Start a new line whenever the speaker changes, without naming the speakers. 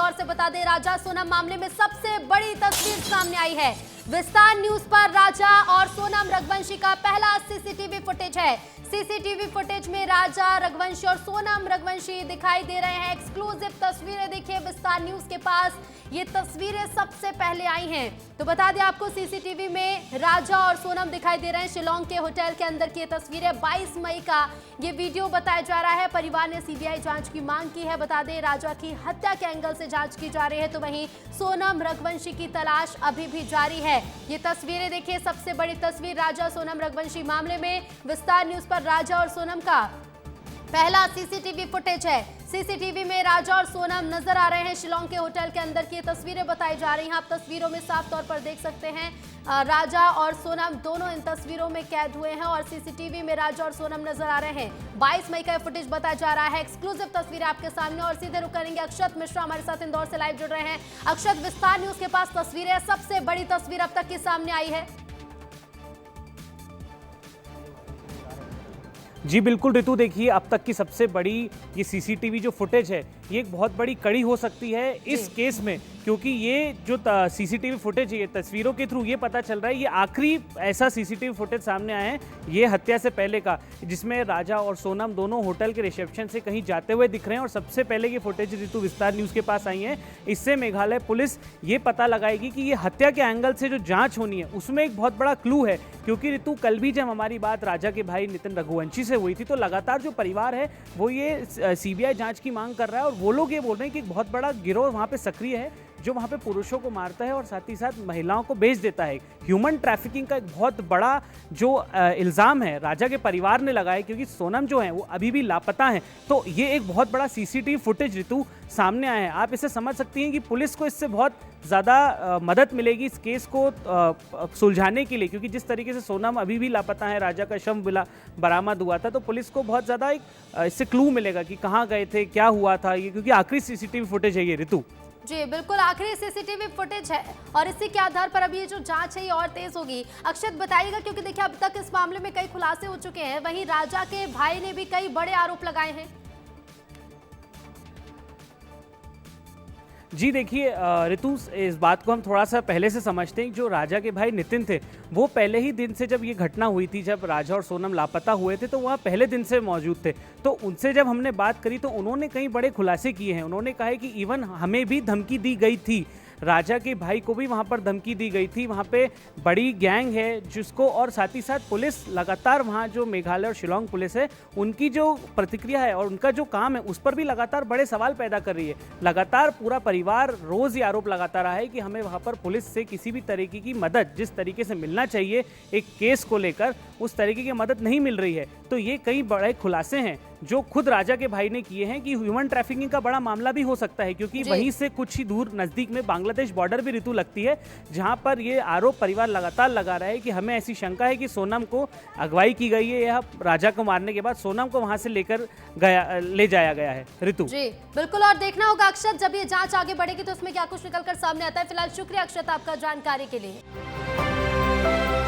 इंदौर से बता दें, राजा सोनम मामले में सबसे बड़ी तस्वीर सामने आई है। विस्तार न्यूज पर राजा और सोनम रघुवंशी का पहला सीसीटीवी फुटेज है। सीसीटीवी फुटेज में राजा रघुवंशी और सोनम रघुवंशी दिखाई दे रहे हैं। एक्सक्लूसिव तस्वीरें देखिए विस्तार न्यूज के पास, ये तस्वीरें सबसे पहले आई हैं। तो बता दें आपको, सीसीटीवी में राजा और सोनम दिखाई दे रहे हैं। शिलांग के होटल के अंदर की ये तस्वीरें, 22 मई का ये वीडियो बताया जा रहा है। परिवार ने सीबीआई जांच की मांग की है। बता दें, राजा की हत्या के एंगल से जांच की जा रही है, तो वहीं सोनम रघुवंशी की तलाश अभी भी जारी है। ये तस्वीरें देखिए, सबसे बड़ी तस्वीर राजा सोनम रघुवंशी मामले में विस्तार न्यूज पर राजा और सोनम का पहला सीसीटीवी फुटेज है। सीसीटीवी में राजा और सोनम नजर आ रहे हैं। शिलांग के होटल के अंदर की तस्वीरें बताई जा रही हैं। आप तस्वीरों में साफ तौर पर देख सकते हैं, राजा और सोनम दोनों इन तस्वीरों में कैद हुए हैं और सीसीटीवी में राजा और सोनम नजर आ रहे हैं। 22 मई का फुटेज बताया जा रहा है। एक्सक्लूसिव तस्वीरें आपके सामने, और सीधे रुक करेंगे अक्षत मिश्रा हमारे साथ इंदौर से लाइव जुड़ रहे हैं। अक्षत, विस्तार न्यूज के पास तस्वीरें, सबसे बड़ी तस्वीर अब तक की सामने आई है।
जी बिल्कुल ऋतु, देखिए अब तक की सबसे बड़ी ये सीसीटीवी जो फुटेज है, ये एक बहुत बड़ी कड़ी हो सकती है इस केस में, क्योंकि ये जो सीसीटीवी फुटेज है, ये तस्वीरों के थ्रू ये पता चल रहा है ये आखिरी ऐसा सीसीटीवी फुटेज सामने आया है ये हत्या से पहले का, जिसमें राजा और सोनम दोनों होटल के रिसेप्शन से कहीं जाते हुए दिख रहे हैं। और सबसे पहले ये फुटेज ऋतु विस्तार न्यूज़ के पास आई है। इससे मेघालय पुलिस ये पता लगाएगी कि ये हत्या के एंगल से जो जाँच होनी है उसमें एक बहुत बड़ा क्लू है। क्योंकि ऋतु, कल भी जब हमारी बात राजा के भाई नितिन रघुवंशी से हुई थी, तो लगातार जो परिवार है वो ये सीबीआई जांच की मांग कर रहा है, और वो लोग ये बोल रहे हैं कि एक बहुत बड़ा गिरोह वहाँ पे सक्रिय है जो वहाँ पे पुरुषों को मारता है और साथ ही साथ महिलाओं को बेच देता है। ह्यूमन ट्रैफिकिंग का एक बहुत बड़ा जो इल्ज़ाम है राजा के परिवार ने लगाया, क्योंकि सोनम जो है वो अभी भी लापता है। तो ये एक बहुत बड़ा सीसीटीवी फुटेज ऋतु सामने आया है। आप इसे समझ सकती हैं कि पुलिस को इससे बहुत ज़्यादा मदद मिलेगी इस केस को सुलझाने के लिए, क्योंकि जिस तरीके से सोनम अभी भी लापता है, राजा का शव बरामद हुआ था, तो पुलिस को बहुत ज़्यादा एक इससे क्लू मिलेगा कि कहाँ गए थे, क्या हुआ था ये, क्योंकि आखिरी सीसीटीवी फुटेज है ये ऋतु।
जी बिल्कुल, आखिरी सीसीटीवी फुटेज है और इसी के आधार पर अभी ये जो जांच है ये और तेज होगी। अक्षत बताइएगा, क्योंकि देखिए अब तक इस मामले में कई खुलासे हो चुके हैं, वहीं राजा के भाई ने भी कई बड़े आरोप लगाए हैं।
जी देखिए ऋतु, इस बात को हम थोड़ा सा पहले से समझते हैं। जो राजा के भाई नितिन थे, वो पहले ही दिन से, जब ये घटना हुई थी, जब राजा और सोनम लापता हुए थे, तो वहाँ पहले दिन से मौजूद थे। तो उनसे जब हमने बात करी तो उन्होंने कई बड़े खुलासे किए हैं। उन्होंने कहा है कि इवन हमें भी धमकी दी गई थी, राजा के भाई को भी वहाँ पर धमकी दी गई थी। वहाँ पे बड़ी गैंग है जिसको, और साथ ही साथ पुलिस लगातार, वहाँ जो मेघालय और शिलांग पुलिस है उनकी जो प्रतिक्रिया है और उनका जो काम है उस पर भी लगातार बड़े सवाल पैदा कर रही है। लगातार पूरा परिवार रोज़ ये आरोप लगाता रहा है कि हमें वहाँ पर पुलिस से किसी भी तरीके की मदद, जिस तरीके से मिलना चाहिए एक केस को लेकर, उस तरीके की मदद नहीं मिल रही है। तो ये कई बड़े खुलासे हैं जो खुद राजा के भाई ने किए हैं कि ह्यूमन ट्रैफिकिंग का बड़ा मामला भी हो सकता है, क्योंकि वहीं से कुछ ही दूर नजदीक में बांग्लादेश बॉर्डर भी ऋतु लगती है, जहां पर ये आरोप परिवार लगातार लगा रहा है कि हमें ऐसी शंका है कि सोनम को अगवाई की गई है, यह राजा को मारने के बाद सोनम को वहां से ले जाया गया है। ऋतु
जी बिल्कुल, और देखना होगा अक्षत, जब ये जांच आगे बढ़ेगी तो उसमें क्या कुछ निकलकर सामने आता है। फिलहाल शुक्रिया अक्षत आपका जानकारी के लिए।